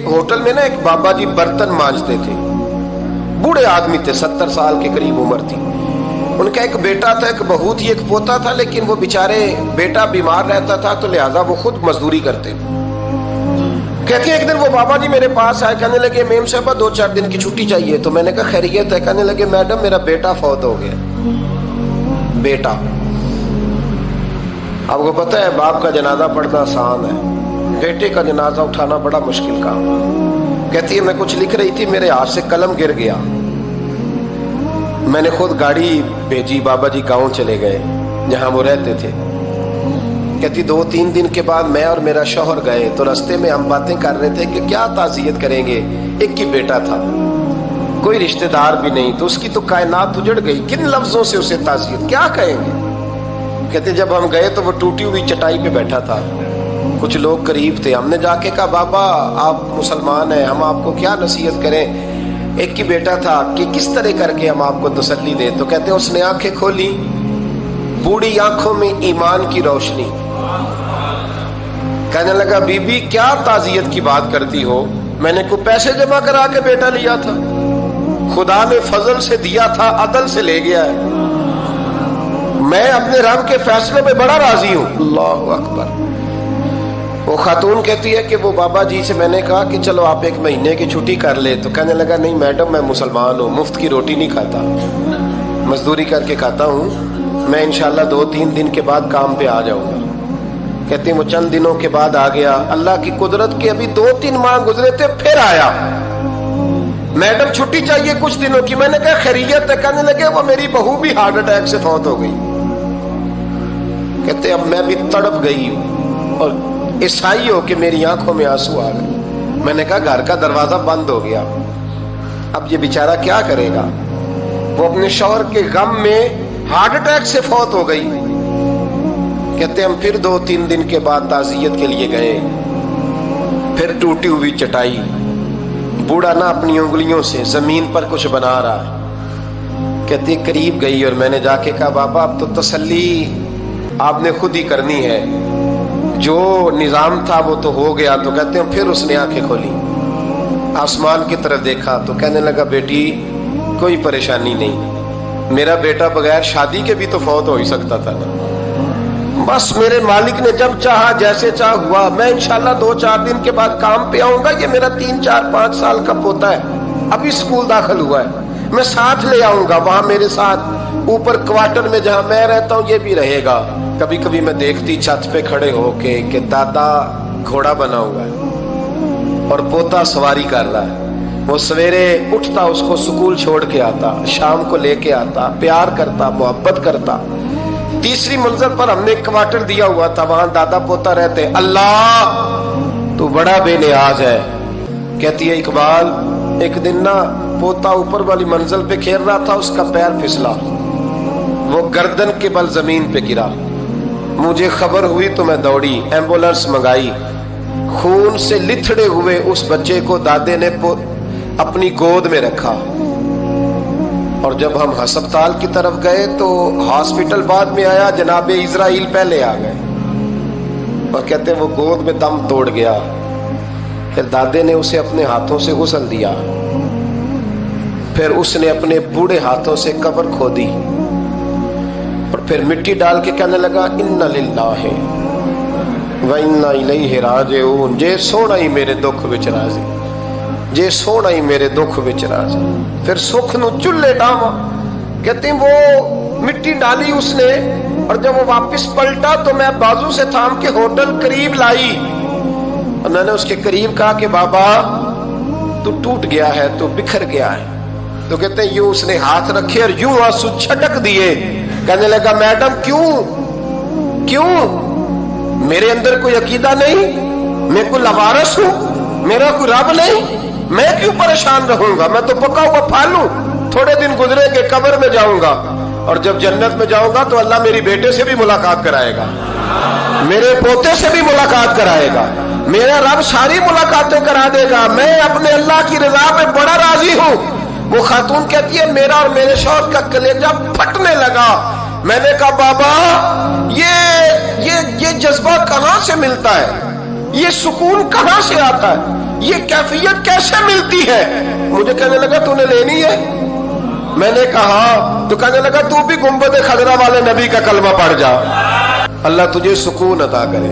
Hotel में ना एक बाबा जी बर्तन मांजते थे, बूढ़े आदमी थे, 70 साल के करीब उम्र थी। उनका एक बेटा था, एक बहू थी, एक पोता था, लेकिन वो बेचारे बेटा बीमार रहता था तो लिहाजा वो खुद मजदूरी करते। कहते हैं एक दिन वो बाबा जी मेरे पास आए, कहने लगे मेम साहब 2-4 दिन की छुट्टी चाहिए। तो मैंने कहा खैरियत है? कहने लगे मैडम मेरा बेटा फौत हो गया। बेटा, आपको पता है बाप का जनाजा पढ़ना आसान है, बेटे का जनाजा उठाना बड़ा मुश्किल काम। कहती है मैं कुछ लिख रही थी, मेरे हाथ से कलम गिर गया, मैंने खुद गाड़ी भेजी, बाबा जी गांव चले गए जहां वो रहते थे। कहती 2-3 दिन के बाद मैं और मेरा शौहर गए तो रास्ते में हम बातें कर रहे थे कि क्या ताज़ियत करेंगे। एक ही बेटा था, कोई रिश्तेदार भी नहीं, तो उसकी तो कायनात उजड़ गई, किन लफ्जों से उसे ताज़ियत क्या कहेंगे। कहते जब हम गए तो वो टूटी हुई चटाई पे बैठा था, कुछ लोग करीब थे। हमने जाके कहा बाबा आप मुसलमान हैं, हम आपको क्या नसीहत करें, एक ही बेटा था, कि किस तरह करके हम आपको तसल्ली दें। तो कहते उसने आंखें खोली, बूढ़ी आंखों में ईमान की रोशनी। कहने लगा बीबी क्या ताज़ियत की बात करती हो, मैंने को पैसे जमा करा के बेटा लिया था, खुदा ने फजल से दिया था, अदल से ले गया है, मैं अपने रब के फैसले में बड़ा राजी हूं। अल्लाहु अकबर। वो खातून कहती है कि वो बाबा जी से मैंने कहा कि चलो आप 1 महीने की छुट्टी कर ले। तो कहने लगा नहीं मैडम मैं मुसलमान हूँ, मुफ्त की रोटी नहीं खाता, मजदूरी करके खाता हूँ, मैं इंशाल्लाह 2-3 दिन के बाद काम पे आ जाऊंगा। कहते हैं वो चंद दिनों के बाद आ गया। अल्लाह की कुदरत के अभी 2-3 माह गुजरे थे, फिर आया, मैडम छुट्टी चाहिए कुछ दिनों की। मैंने कहा खैरियत है? कहने लगे वो मेरी बहू भी हार्ट अटैक से फौत हो गई। कहते अब मैं भी तड़प गई हूँ और ईसाई हो कि मेरी आंखों में आंसू आ गए। मैंने कहा घर का दरवाजा बंद हो गया, अब ये बेचारा क्या करेगा। वो अपने शौहर के गम में हार्ट अटैक से फौत हो गई। कहते हम फिर 2-3 दिन के बाद ताज़ियत के लिए गए, फिर टूटी हुई चटाई, बूढ़ा ना अपनी उंगलियों से जमीन पर कुछ बना रहा है। कहते करीब गई और मैंने जाके कहा बाबा अब तो तसल्ली आपने खुद ही करनी है, जो निजाम था वो तो हो गया। तो कहते हैं फिर उसने आंखें खोली, आसमान की तरफ देखा तो कहने लगा बेटी कोई परेशानी नहीं, मेरा बेटा बगैर शादी के भी तो फौत हो ही सकता था ना, बस मेरे मालिक ने जब चाहा जैसे चाह हुआ, मैं इंशाल्लाह 2-4 दिन के बाद काम पे आऊंगा। ये मेरा 3-4-5 साल का पोता है, अभी स्कूल दाखिल हुआ है, मैं साथ ले आऊंगा, वहां मेरे साथ ऊपर क्वार्टर में जहां मैं रहता हूं ये भी रहेगा। कभी कभी मैं देखती छत पे खड़े होके कि दादा घोड़ा बना हुआ है और पोता सवारी कर रहा है, वो सवेरे उठता उसको स्कूल छोड़ के आता, शाम को लेके आता, प्यार करता, मोहब्बत करता। तीसरी मंजिल पर हमने क्वार्टर दिया हुआ था, वहां दादा पोता रहते। अल्लाह तू बड़ा बेनियाज है। कहती है इकबाल एक दिन ना पोता ऊपर वाली मंजिल पे खेल रहा था, उसका पैर फिसला, वो गर्दन के बल जमीन पे गिरा। मुझे खबर हुई तो मैं दौड़ी, एम्बुलेंस मंगाई, खून से लिथड़े हुए उस बच्चे को दादे ने अपनी गोद में रखा। और जब हम अस्पताल की तरफ गए तो हॉस्पिटल बाद में आया, जनाबे इजराइल पहले आ गए और कहते वो गोद में दम तोड़ गया। फिर दादे ने उसे अपने हाथों से गुसल दिया, फिर उसने अपने बूढ़े हाथों से कब्र खोदी और फिर मिट्टी डाल के कहने लगा इन्ना लिल्लाहि व इन्ना इलैहि राजिऊन। जे सोना ही मेरे दुख विच राजी, जे सोना ही मेरे दुख विच राजी। फिर सुख नु चुल्ले डावा। कहते वो मिट्टी डाली उसने और जब वो वापस पलटा तो मैं बाजू से थाम के होटल करीब लाई और मैंने उसके करीब कहा कि बाबा तू टूट गया है, तू बिखर गया है। तो कहते यूं उसने हाथ रखे और यूं आंसू छटक दिए। कहने लगा मैडम क्यों क्यों, मेरे अंदर कोई अकीदा नहीं, मैं कोई लवारस हूं, मेरा कोई रब नहीं, मैं क्यों परेशान रहूंगा, मैं तो पका हुआ फालू, थोड़े दिन गुजरेंगे कब्र में जाऊंगा और जब जन्नत में जाऊंगा तो अल्लाह मेरी बेटे से भी मुलाकात कराएगा, मेरे पोते से भी मुलाकात कराएगा, मेरा रब सारी मुलाकातें करा देगा, मैं अपने अल्लाह की रजा पे बड़ा राजी हूं। वो खातून कहती है मेरा और मेरे शौहर का कलेजा फटने लगा। मैंने कहा बाबा ये जज्बा कहां से मिलता है, ये सुकून कहां से आता है। یہ کیفیت کیسے ملتی ہے؟ مجھے کہنے لگا تو نے لینی ہے؟ میں نے کہا تو کہنے لگا تو بھی گنبد خضرا والے نبی کا کلمہ پڑھ جا، اللہ تجھے سکون عطا کرے۔